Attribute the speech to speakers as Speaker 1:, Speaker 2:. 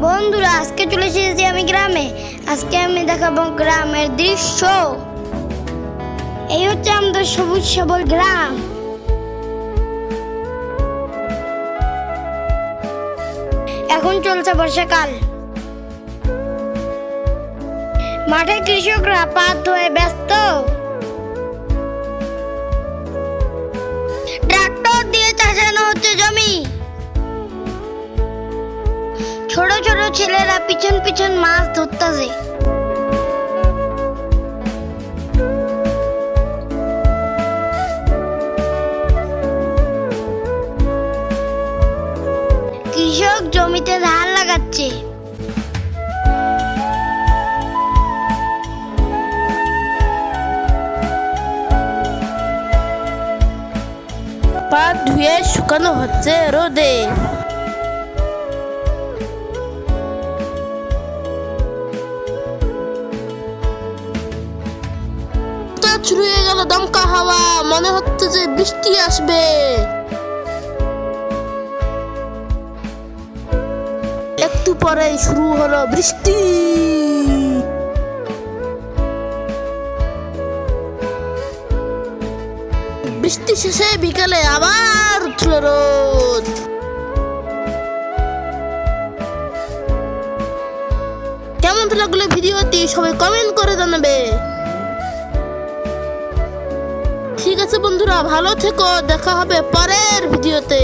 Speaker 1: বন্ধুরা, আজকে চলে এসেছি আমি গ্রামে। আজকে আমি দেখাবো গ্রামের দৃশ্য। এই হচ্ছে আমাদের সবুজ সবল গ্রাম। এখন চলছে বর্ষাকাল। মাঠে কৃষকরা পা ধুয়ে ব্যস্ত। ট্রাক্টর দিয়ে চাষানো হচ্ছে জমি। ছোট ছোট ছেলেরা পিছন পিছন মাছ ধরতেছে। কৃষক জমিতে ধান লাগাচ্ছে।
Speaker 2: পা ধুয়ে শুকানো হচ্ছে রোদে। শুরু হয়ে গেল দমকা হাওয়া, মনে হচ্ছে যে বৃষ্টি আসবে। একটু পরে শুরু হলো বৃষ্টি। বৃষ্টি শেষে বিকালে আবার উঠল রোদ। কেমন লাগলো ভিডিওটি সবাই কমেন্ট করে জানাবে। ঠিক আছে বন্ধুরা, ভালো থেকো, দেখা হবে পরের ভিডিওতে।